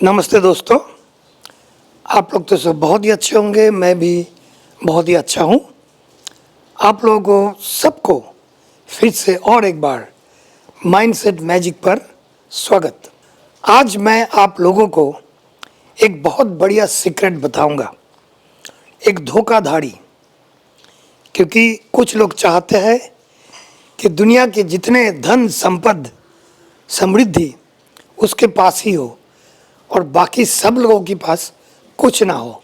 नमस्ते दोस्तों। आप लोग तो सब बहुत ही अच्छे होंगे, मैं भी बहुत ही अच्छा हूँ। आप लोगों को सबको फिर से और एक बार माइंडसेट मैजिक पर स्वागत। आज मैं आप लोगों को एक बहुत बढ़िया सीक्रेट बताऊंगा, एक धोखाधड़ी। क्योंकि कुछ लोग चाहते हैं कि दुनिया के जितने धन संपद समृद्धि उसके पास ही हो और बाकी सब लोगों के पास कुछ ना हो।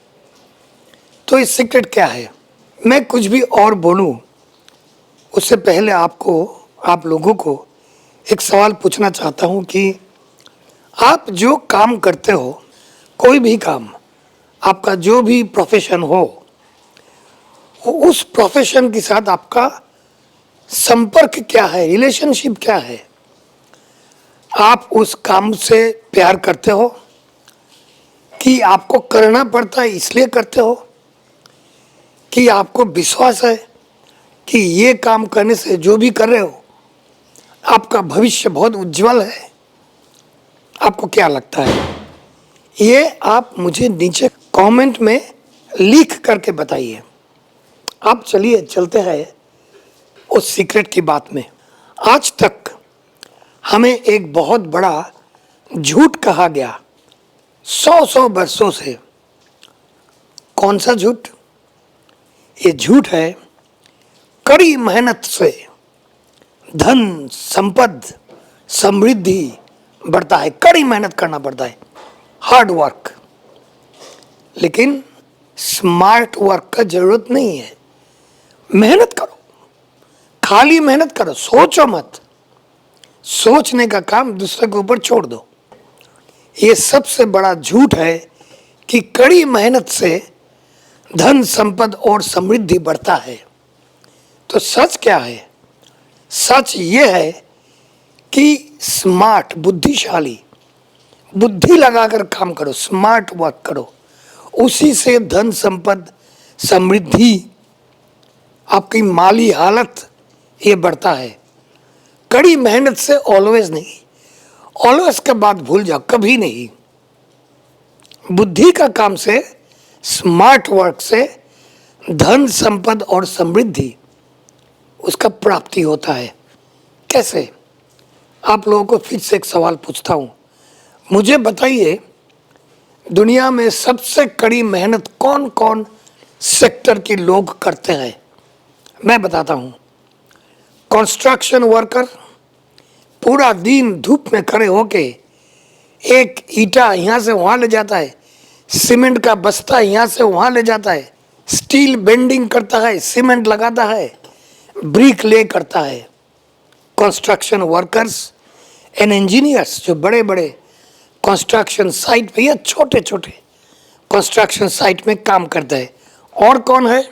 तो इस सीक्रेट क्या है? मैं कुछ भी और बोलूं उससे पहले आप लोगों को एक सवाल पूछना चाहता हूं कि आप जो काम करते हो, कोई भी काम, आपका जो भी प्रोफेशन हो, उस प्रोफेशन के साथ आपका संपर्क क्या है, रिलेशनशिप क्या है? आप उस काम से प्यार करते हो कि आपको करना पड़ता है इसलिए करते हो, कि आपको विश्वास है कि ये काम करने से जो भी कर रहे हो आपका भविष्य बहुत उज्जवल है? आपको क्या लगता है? ये आप मुझे नीचे कमेंट में लिख करके बताइए। आप चलिए चलते हैं उस सीक्रेट की बात में। आज तक हमें एक बहुत बड़ा झूठ कहा गया, सौ वर्षों से। कौन सा झूठ? ये झूठ है कड़ी मेहनत से धन संपद समृद्धि बढ़ता है। कड़ी मेहनत करना पड़ता है, हार्ड वर्क। लेकिन स्मार्ट वर्क का जरूरत नहीं है। मेहनत करो, खाली मेहनत करो, सोचो मत। सोचने का काम दूसरे के ऊपर छोड़ दो। ये सबसे बड़ा झूठ है कि कड़ी मेहनत से धन संपद और समृद्धि बढ़ता है। तो सच क्या है? सच ये है कि स्मार्ट, बुद्धिशाली, बुद्धि लगाकर काम करो, स्मार्ट वर्क करो, उसी से धन संपद समृद्धि, आपकी माली हालत ये बढ़ता है। कड़ी मेहनत से ऑलवेज नहीं, ऑलवेज के बाद भूल जाओ, कभी नहीं। बुद्धि का काम से, स्मार्ट वर्क से धन संपद और समृद्धि उसका प्राप्ति होता है। कैसे? आप लोगों को फिर से एक सवाल पूछता हूँ, मुझे बताइए दुनिया में सबसे कड़ी मेहनत कौन कौन सेक्टर के लोग करते हैं? मैं बताता हूँ। कंस्ट्रक्शन वर्कर पूरा दिन धूप में खड़े होके एक ईंटा यहाँ से वहाँ ले जाता है, सीमेंट का बस्ता यहाँ से वहाँ ले जाता है, स्टील बेंडिंग करता है, सीमेंट लगाता है, ब्रिक ले करता है। कंस्ट्रक्शन वर्कर्स एंड इंजीनियर्स जो बड़े बड़े कंस्ट्रक्शन साइट पे या छोटे छोटे कंस्ट्रक्शन साइट में काम करते हैं। और कौन है?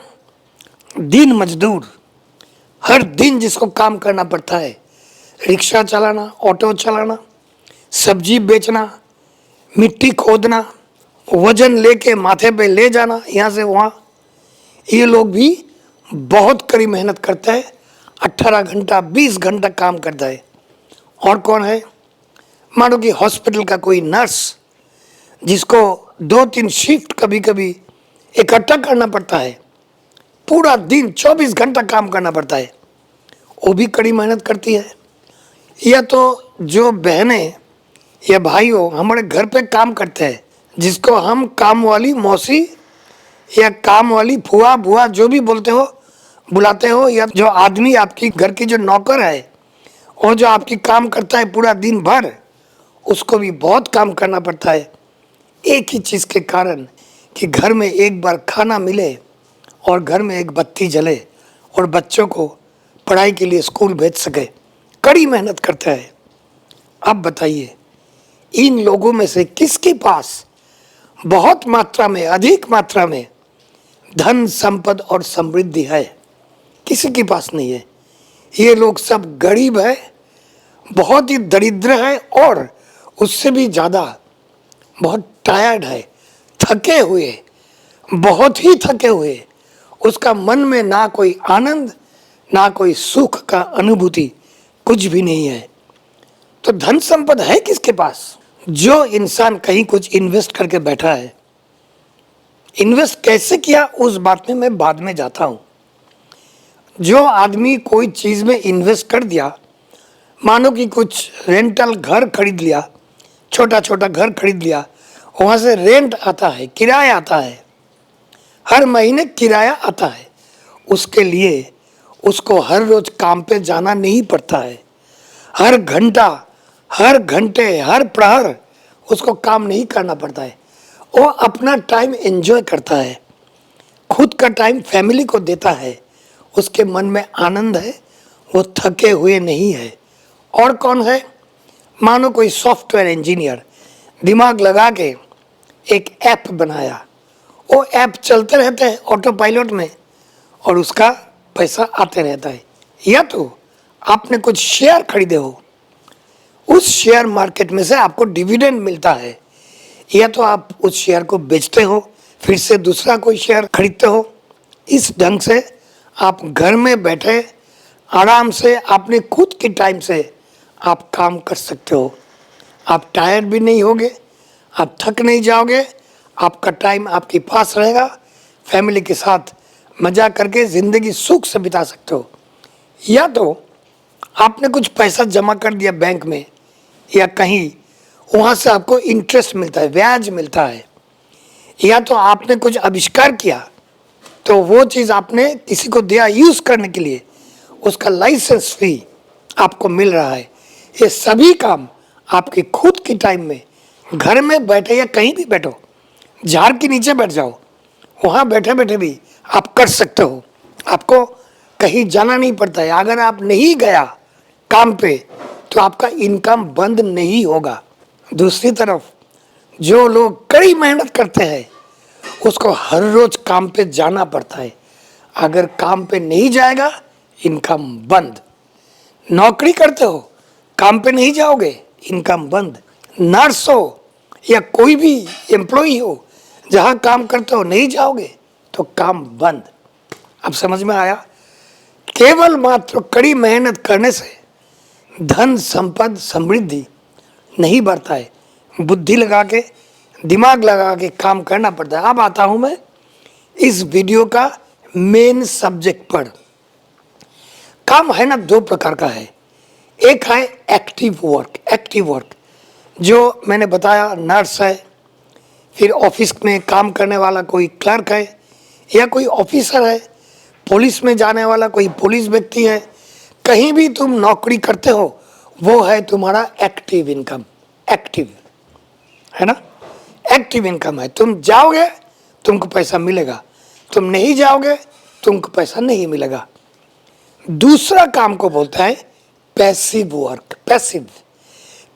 दिन मजदूर, हर दिन जिसको काम करना पड़ता है, रिक्शा चलाना, ऑटो चलाना, सब्जी बेचना, मिट्टी खोदना, वजन लेके माथे पे ले जाना यहाँ से वहाँ, ये लोग भी बहुत कड़ी मेहनत करते हैं। 18 घंटा 20 घंटा काम करता है। और कौन है? मानो कि हॉस्पिटल का कोई नर्स जिसको 2-3 शिफ्ट कभी कभी इकट्ठा करना पड़ता है, पूरा दिन 24 घंटा काम करना पड़ता है, वो भी कड़ी मेहनत करती है। या तो जो बहनें या भाइयों हमारे घर पे काम करते हैं, जिसको हम काम वाली मौसी या काम वाली फुआ बुआ जो भी बुलाते हो, या जो आदमी आपकी घर की जो नौकर है और जो आपकी काम करता है पूरा दिन भर, उसको भी बहुत काम करना पड़ता है। एक ही चीज़ के कारण कि घर में एक बार खाना मिले और घर में एक बत्ती जले और बच्चों को पढ़ाई के लिए स्कूल भेज सके, कड़ी मेहनत करते हैं। अब बताइए इन लोगों में से किसके पास बहुत मात्रा में, अधिक मात्रा में धन संपद और समृद्धि है? किसी के पास नहीं है। ये लोग सब गरीब है, बहुत ही दरिद्र है, और उससे भी ज़्यादा बहुत टायर्ड है, थके हुए, बहुत ही थके हुए। उसका मन में ना कोई आनंद ना कोई सुख का अनुभूति, कुछ भी नहीं है। तो धन संपद है किसके पास? जो इंसान कहीं कुछ इन्वेस्ट करके बैठा है, इन्वेस्ट कैसे किया उस बात में मैं बाद में जाता हूँ। जो आदमी कोई चीज़ में इन्वेस्ट कर दिया, मानो कि कुछ रेंटल घर खरीद लिया, छोटा छोटा घर खरीद लिया, वहाँ से रेंट आता है, किराया आता है, हर महीने किराया आता है, उसके लिए उसको हर रोज काम पे जाना नहीं पड़ता है। हर घंटा, हर घंटे, हर प्रहर उसको काम नहीं करना पड़ता है। वो अपना टाइम एंजॉय करता है, खुद का टाइम फैमिली को देता है, उसके मन में आनंद है, वो थके हुए नहीं है। और कौन है? मानो कोई सॉफ्टवेयर इंजीनियर दिमाग लगा के एक ऐप बनाया, वो ऐप चलते रहते हैं ऑटो पायलट में और उसका पैसा आते रहता है। या तो आपने कुछ शेयर खरीदे हो, उस शेयर मार्केट में से आपको डिविडेंड मिलता है, या तो आप उस शेयर को बेचते हो, फिर से दूसरा कोई शेयर खरीदते हो। इस ढंग से आप घर में बैठे आराम से अपने खुद के टाइम से आप काम कर सकते हो। आप टायर्ड भी नहीं होगे, आप थक नहीं जाओगे, आपका टाइम आपके पास रहेगा, फैमिली के साथ मजा करके ज़िंदगी सुख से बिता सकते हो। या तो आपने कुछ पैसा जमा कर दिया बैंक में या कहीं, वहाँ से आपको इंटरेस्ट मिलता है, ब्याज मिलता है। या तो आपने कुछ आविष्कार किया तो वो चीज़ आपने किसी को दिया यूज़ करने के लिए, उसका लाइसेंस फी आपको मिल रहा है। ये सभी काम आपके खुद के टाइम में घर में बैठे या कहीं भी बैठो, झाड़ के नीचे बैठ जाओ, वहाँ बैठे बैठे भी आप कर सकते हो। आपको कहीं जाना नहीं पड़ता है। अगर आप नहीं गया काम पे तो आपका इनकम बंद नहीं होगा। दूसरी तरफ जो लोग कड़ी मेहनत करते हैं उसको हर रोज काम पे जाना पड़ता है। अगर काम पे नहीं जाएगा, इनकम बंद। नौकरी करते हो, काम पे नहीं जाओगे, इनकम बंद। नर्स हो या कोई भी एम्प्लॉई हो, जहाँ काम करते हो नहीं जाओगे तो काम बंद। अब समझ में आया? केवल मात्र कड़ी मेहनत करने से धन संपद समृद्धि नहीं बढ़ता है। बुद्धि लगा के, दिमाग लगा के काम करना पड़ता है। अब आता हूँ मैं इस वीडियो का मेन सब्जेक्ट पर। काम है ना, दो प्रकार का है। एक है एक्टिव वर्क। एक्टिव वर्क जो मैंने बताया, नर्स है, फिर ऑफिस में काम करने वाला कोई क्लर्क है या कोई ऑफिसर है, पुलिस में जाने वाला कोई पुलिस व्यक्ति है, कहीं भी तुम नौकरी करते हो, वो है तुम्हारा एक्टिव इनकम। एक्टिव है ना, एक्टिव इनकम है। तुम जाओगे तुमको पैसा मिलेगा, तुम नहीं जाओगे तुमको पैसा नहीं मिलेगा। दूसरा काम को बोलता है पैसिव वर्क। पैसिव,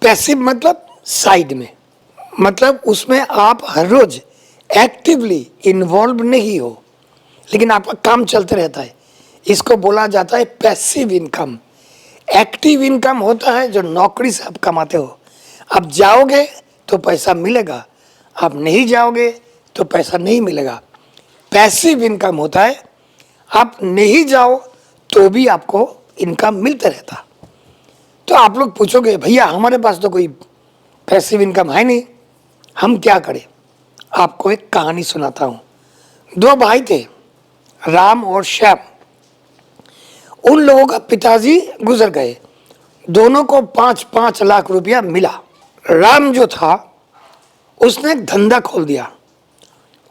पैसिव मतलब साइड में, मतलब उसमें आप हर रोज एक्टिवली इन्वॉल्व नहीं हो, लेकिन आपका काम चलते रहता है। इसको बोला जाता है पैसिव इनकम। एक्टिव इनकम होता है जो नौकरी से आप कमाते हो। आप जाओगे तो पैसा मिलेगा, आप नहीं जाओगे तो पैसा नहीं मिलेगा। पैसिव इनकम होता है आप नहीं जाओ तो भी आपको इनकम मिलता रहता। तो आप लोग पूछोगे भैया हमारे पास तो कोई पैसिव इनकम है नहीं, हम क्या करें? आपको एक कहानी सुनाता हूँ। दो भाई थे, राम और श्याम। उन लोगों का पिताजी गुजर गए, दोनों को 5-5 लाख रुपया मिला। राम जो था उसने धंधा खोल दिया,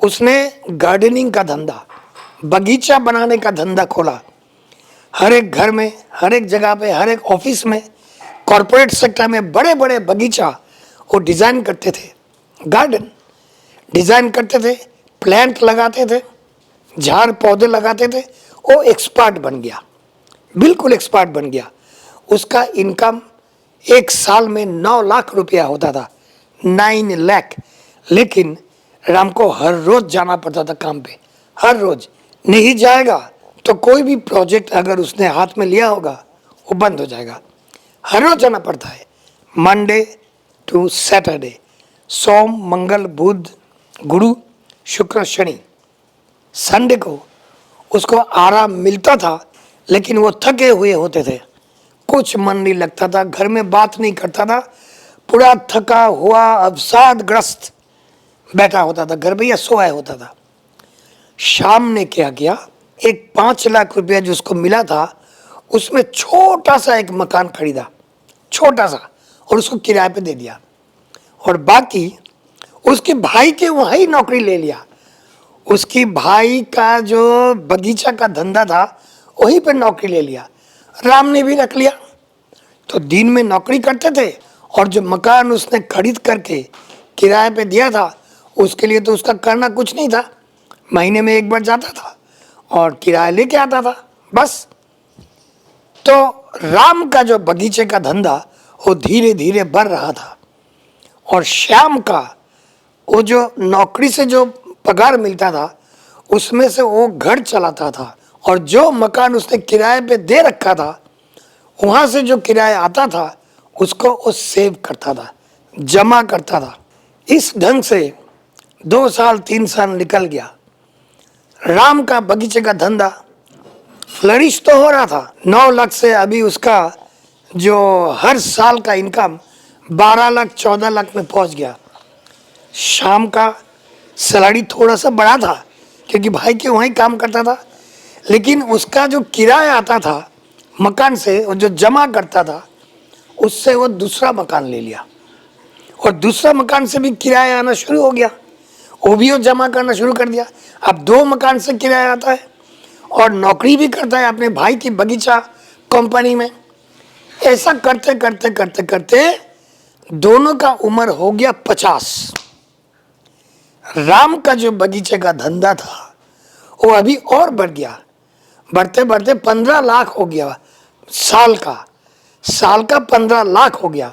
उसने गार्डनिंग का धंधा, बगीचा बनाने का धंधा खोला। हर एक घर में, हर एक जगह पे, हर एक ऑफिस में, कॉरपोरेट सेक्टर में बड़े बड़े बगीचा वो डिज़ाइन करते थे, गार्डन डिज़ाइन करते थे, प्लांट लगाते थे, झाड़ पौधे लगाते थे। वो एक्सपर्ट बन गया, बिल्कुल एक्सपर्ट बन गया। उसका इनकम एक साल में 9 लाख रुपया होता था, 9 लाख। लेकिन राम को हर रोज जाना पड़ता था काम पे, हर रोज। नहीं जाएगा तो कोई भी प्रोजेक्ट अगर उसने हाथ में लिया होगा वो बंद हो जाएगा। हर रोज जाना पड़ता है, मंडे टू सैटरडे, सोम मंगल बुध गुरु शुक्र शनि। संडे को उसको आराम मिलता था, लेकिन वो थके हुए होते थे, कुछ मन नहीं लगता था, घर में बात नहीं करता था, पूरा थका हुआ अवसादग्रस्त बैठा होता था घर में या सोया होता था। शाम ने क्या किया, एक 5 लाख रुपया जो उसको मिला था उसमें छोटा सा एक मकान खरीदा, छोटा सा, और उसको किराए पे दे दिया। और बाकी उसके भाई के वहीं नौकरी ले लिया। उसकी भाई का जो बगीचा का धंधा था वहीं पे नौकरी ले लिया। राम ने भी रख लिया। तो दिन में नौकरी करते थे और जो मकान उसने खरीद करके किराए पे दिया था उसके लिए तो उसका करना कुछ नहीं था। महीने में एक बार जाता था और किराया लेके आता था, बस। तो राम का जो बगीचे का धंधा वो धीरे धीरे बढ़ रहा था और श्याम का वो जो नौकरी से जो पगार मिलता था उसमें से वो घर चलाता था। और जो मकान उसने किराए पे दे रखा था वहाँ से जो किराया आता था उसको वो सेव करता था, जमा करता था। इस ढंग से 2 साल 3 साल निकल गया। राम का बगीचे का धंधा फ्लरिश तो हो रहा था। 9 लाख से अभी उसका जो हर साल का इनकम 12 लाख 14 लाख में पहुंच गया। शाम का सैलरी थोड़ा सा बढ़ा था क्योंकि भाई के वहीं काम करता था, लेकिन उसका जो किराया आता था मकान से और जो जमा करता था उससे वो दूसरा मकान ले लिया और दूसरा मकान से भी किराया आना शुरू हो गया, वो भी वो जमा करना शुरू कर दिया। अब 2 मकान से किराया आता है और नौकरी भी करता है अपने भाई की बगीचा कंपनी में। ऐसा करते करते करते करते दोनों का उम्र हो गया 50। राम का जो बगीचे का धंधा था वो अभी और बढ़ गया, बढ़ते बढ़ते 15 लाख हो गया साल का 15 लाख हो गया।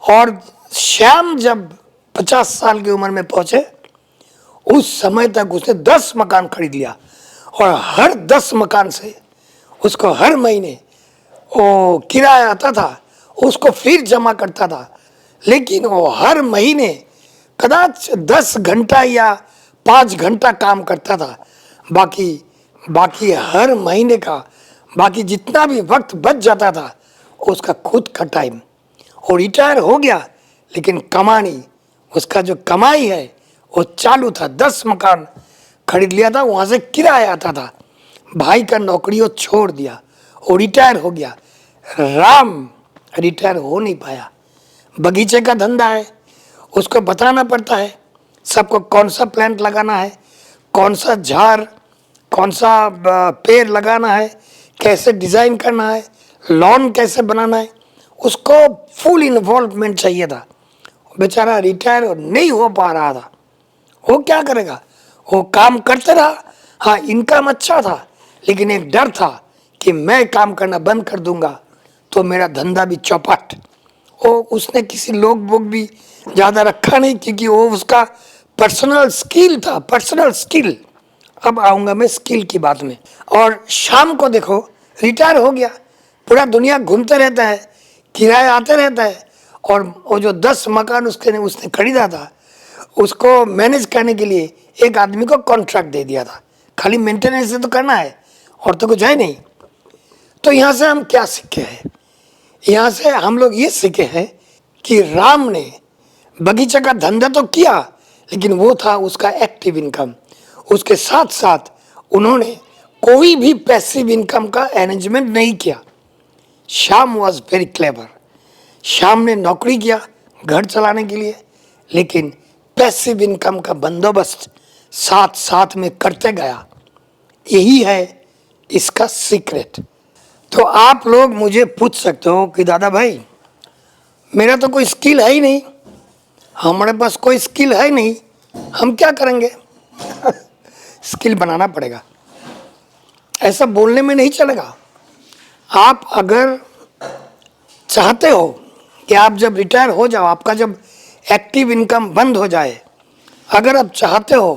और श्याम जब 50 साल की उम्र में पहुंचे उस समय तक उसने 10 मकान खरीद लिया और हर 10 मकान से उसको हर महीने वो किराया आता था, उसको फिर जमा करता था। लेकिन वो हर महीने कदाच 10 घंटा या 5 घंटा काम करता था। बाकी हर महीने का बाकी जितना भी वक्त बच जाता था उसका खुद का टाइम। वो रिटायर हो गया लेकिन कमानी, उसका जो कमाई है वो चालू था। 10 मकान खरीद लिया था, वहाँ से किराया आता था। भाई का नौकरी वो छोड़ दिया, वो रिटायर हो गया। राम रिटायर हो नहीं पाया। बगीचे का धंधा है, उसको बताना पड़ता है सबको कौन सा प्लांट लगाना है, कौन सा झाड़, कौन सा पेड़ लगाना है, कैसे डिज़ाइन करना है, लॉन कैसे बनाना है, उसको फुल इन्वॉल्वमेंट चाहिए था। बेचारा रिटायर नहीं हो पा रहा था। वो क्या करेगा, वो काम करते रहा। हाँ, इनकम अच्छा था लेकिन एक डर था कि मैं काम करना बंद कर दूंगा तो मेरा धंधा भी चौपट। वो उसने किसी लोग बोग भी ज़्यादा रखा नहीं क्योंकि वो उसका पर्सनल स्किल था, पर्सनल स्किल। अब आऊँगा मैं स्किल की बात में। और शाम को देखो रिटायर हो गया, पूरा दुनिया घूमते रहता है, किराया आते रहता है। और वो जो 10 मकान उसने खरीदा था उसको मैनेज करने के लिए एक आदमी को कॉन्ट्रैक्ट दे दिया था। खाली मेंटेनेंस से तो करना है और तो कुछ है नहीं। तो यहाँ से हम क्या सीखे हैं? यहाँ से हम लोग ये सीखे हैं कि राम ने बगीचा का धंधा तो किया लेकिन वो था उसका एक्टिव इनकम। उसके साथ साथ उन्होंने कोई भी पैसिव इनकम का अरेंजमेंट नहीं किया। Shyam was very clever. Shyam ने नौकरी किया घर चलाने के लिए, लेकिन पैसिव इनकम का बंदोबस्त साथ साथ में करते गया। यही है इसका सीक्रेट। तो आप लोग मुझे पूछ सकते हो कि दादा भाई मेरा तो कोई स्किल है ही नहीं, हमारे पास कोई स्किल है नहीं, हम क्या करेंगे? स्किल बनाना पड़ेगा, ऐसा बोलने में नहीं चलेगा। आप अगर चाहते हो कि आप जब रिटायर हो जाओ, आपका जब एक्टिव इनकम बंद हो जाए, अगर आप चाहते हो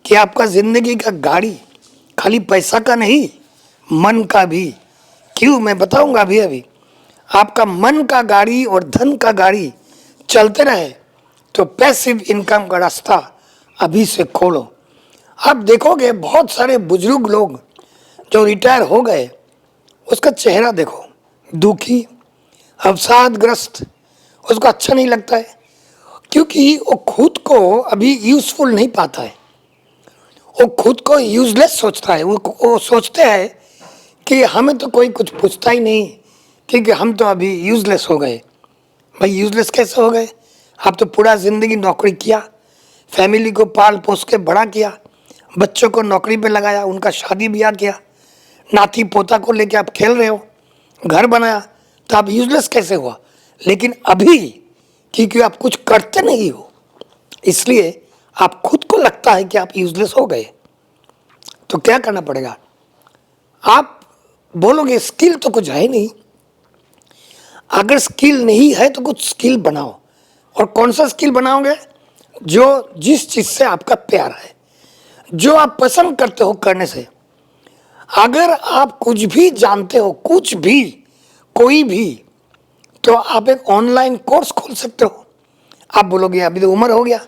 कि आपका ज़िंदगी का गाड़ी खाली पैसा का नहीं मन का भी, क्यों मैं बताऊंगा अभी आपका मन का गाड़ी और धन का गाड़ी चलते रहे तो पैसिव इनकम का रास्ता अभी से खोलो। आप देखोगे बहुत सारे बुजुर्ग लोग जो रिटायर हो गए उसका चेहरा देखो, दुखी, अवसादग्रस्त, उसको अच्छा नहीं लगता है, क्योंकि वो खुद को अभी यूजफुल नहीं पाता है, वो खुद को यूजलेस सोचता है। वो सोचते हैं कि हमें तो कोई कुछ पूछता ही नहीं, क्योंकि हम तो अभी यूजलेस हो गए। भाई यूजलेस कैसे हो गए? आप तो पूरा ज़िंदगी नौकरी किया, फैमिली को पाल पोस के बड़ा किया, बच्चों को नौकरी पे लगाया, उनका शादी ब्याह किया, नाती पोता को लेके आप खेल रहे हो, घर बनाया, तो आप यूजलेस कैसे हुआ? लेकिन अभी क्योंकि आप कुछ करते नहीं हो, इसलिए आप खुद को लगता है कि आप यूजलेस हो गए। तो क्या करना पड़ेगा? आप बोलोगे स्किल तो कुछ है नहीं। अगर स्किल नहीं है तो कुछ स्किल बनाओ। और कौन सा स्किल बनाओगे? जो जिस चीज़ से आपका प्यार है, जो आप पसंद करते हो करने से। अगर आप कुछ भी जानते हो, कुछ भी, कोई भी, तो आप एक ऑनलाइन कोर्स खोल सकते हो। आप बोलोगे अभी तो उम्र हो गया,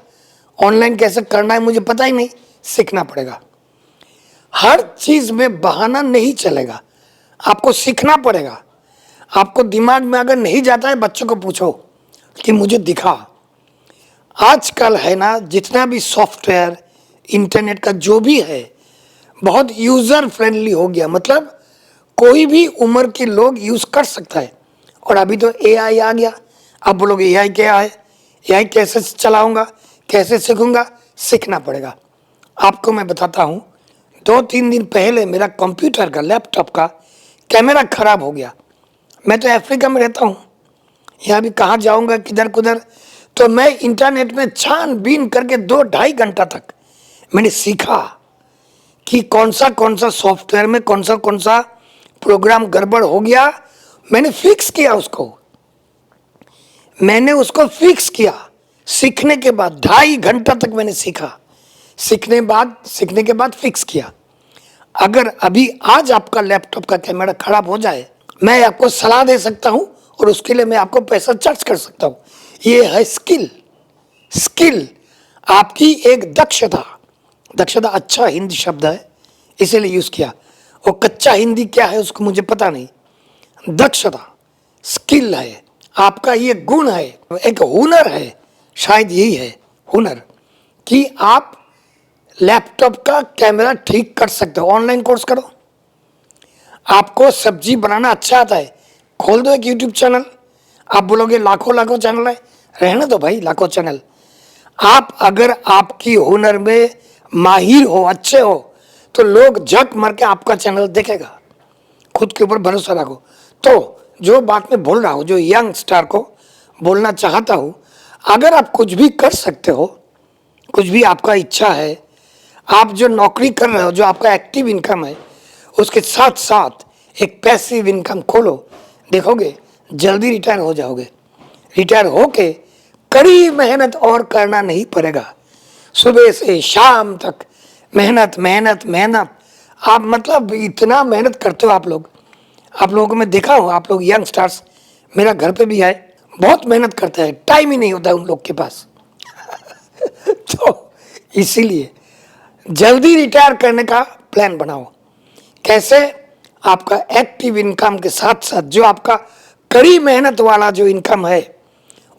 ऑनलाइन कैसे करना है मुझे पता ही नहीं, सीखना पड़ेगा। हर चीज़ में बहाना नहीं चलेगा, आपको सीखना पड़ेगा। आपको दिमाग में अगर नहीं जाता है, बच्चों को पूछो कि मुझे दिखा। आजकल है ना, जितना भी सॉफ्टवेयर इंटरनेट का जो भी है, बहुत यूज़र फ्रेंडली हो गया। मतलब कोई भी उम्र के लोग यूज़ कर सकता है। और अभी तो एआई आ गया। आप बोलोगे एआई क्या है? एआई कैसे चलाऊंगा, कैसे सीखूंगा? सीखना पड़ेगा। आपको मैं बताता हूँ, 2-3 दिन पहले मेरा कंप्यूटर का, लैपटॉप का कैमरा खराब हो गया। मैं तो अफ्रीका में रहता हूँ, यहाँ भी कहाँ जाऊँगा किधर कुधर। तो मैं इंटरनेट में छानबीन करके 2-2.5 घंटा तक मैंने सीखा कि कौन सा सॉफ्टवेयर में कौन सा प्रोग्राम गड़बड़ हो गया। मैंने फिक्स किया उसको, मैंने उसको फिक्स किया। सीखने के बाद 2.5 घंटा तक मैंने सीखा, सीखने के बाद फिक्स किया। अगर अभी आज आपका लैपटॉप का कैमरा खराब हो जाए, मैं आपको सलाह दे सकता हूँ और उसके लिए मैं आपको पैसा चार्ज कर सकता हूँ। ये है स्किल। स्किल आपकी एक दक्षता। दक्षता अच्छा हिंदी शब्द है, इसीलिए यूज़ किया। वो कच्चा हिंदी क्या है उसको मुझे पता नहीं। दक्षता, स्किल है आपका, ये गुण है, एक हुनर है, शायद यही है हुनर, कि आप लैपटॉप का कैमरा ठीक कर सकते हो। ऑनलाइन कोर्स करो। आपको सब्जी बनाना अच्छा आता है, खोल दो एक यूट्यूब चैनल। आप बोलोगे लाखों चैनल है, रहने दो भाई लाखों चैनल। आप अगर आपकी हुनर में माहिर हो, अच्छे हो, तो लोग झक मर के आपका चैनल देखेगा। खुद के ऊपर भरोसा रखो। तो जो बात मैं बोल रहा हूँ, जो यंग स्टार को बोलना चाहता हूँ, अगर आप कुछ भी कर सकते हो, कुछ भी आपका इच्छा है, आप जो नौकरी कर रहे हो, जो आपका एक्टिव इनकम है, उसके साथ साथ एक पैसिव इनकम खोलो, देखोगे जल्दी रिटायर हो जाओगे। रिटायर होके कड़ी मेहनत और करना नहीं पड़ेगा। सुबह से शाम तक मेहनत मेहनत मेहनत। आप मतलब इतना मेहनत करते हो आप लोगों को मैं देखा हूँ। आप लोग यंगस्टर्स मेरा घर पे भी आए, बहुत मेहनत करते हैं, टाइम ही नहीं होता है उन लोग के पास। तो इसीलिए जल्दी रिटायर करने का प्लान बनाओ। कैसे? आपका एक्टिव इनकम के साथ साथ जो आपका कड़ी मेहनत वाला जो इनकम है,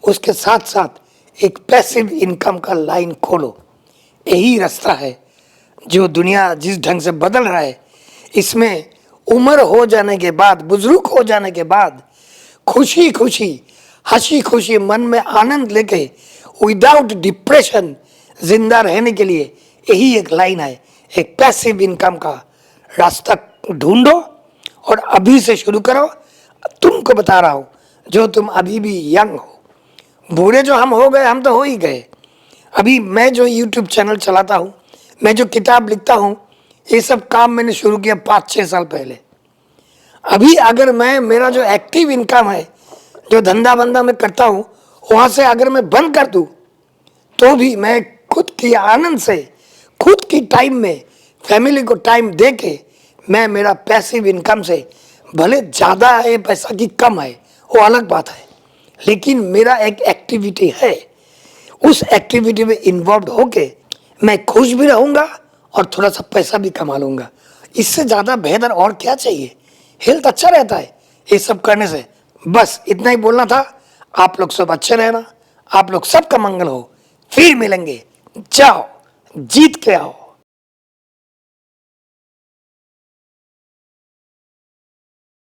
उसके साथ साथ एक पैसिव इनकम का लाइन खोलो। यही रास्ता है जो दुनिया जिस ढंग से बदल रहा है, इसमें उम्र हो जाने के बाद, बुजुर्ग हो जाने के बाद, खुशी खुशी, हंसी खुशी, मन में आनंद लेके, विदाउट डिप्रेशन जिंदा रहने के लिए यही एक लाइन है। एक पैसिव इनकम का रास्ता ढूंढो और अभी से शुरू करो। तुमको बता रहा हूँ, जो तुम अभी भी यंग हो, बूढ़े जो हम हो गए, हम तो हो ही गए। अभी मैं जो यूट्यूब चैनल चलाता हूँ, मैं जो किताब लिखता हूँ, ये सब काम मैंने शुरू किया 5-6 साल पहले। अभी अगर मैं, मेरा जो एक्टिव इनकम है, जो धंधा बंदा मैं करता हूँ, वहाँ से अगर मैं बंद कर दूँ, तो भी मैं खुद की आनंद से, खुद की टाइम में, फैमिली को टाइम दे के, मैं मेरा पैसिव इनकम से, भले ज़्यादा है पैसा की कम है वो अलग बात है, लेकिन मेरा एक एक्टिविटी है, उस एक्टिविटी में इन्वॉल्व होके मैं खुश भी रहूँगा और थोड़ा सा पैसा भी कमा लूँगा। इससे ज़्यादा बेहतर और क्या चाहिए? हेल्थ अच्छा रहता है ये सब करने से। बस इतना ही बोलना था। आप लोग सब अच्छे रहना, आप लोग सबका मंगल हो, फिर मिलेंगे। जाओ जीत के आओ।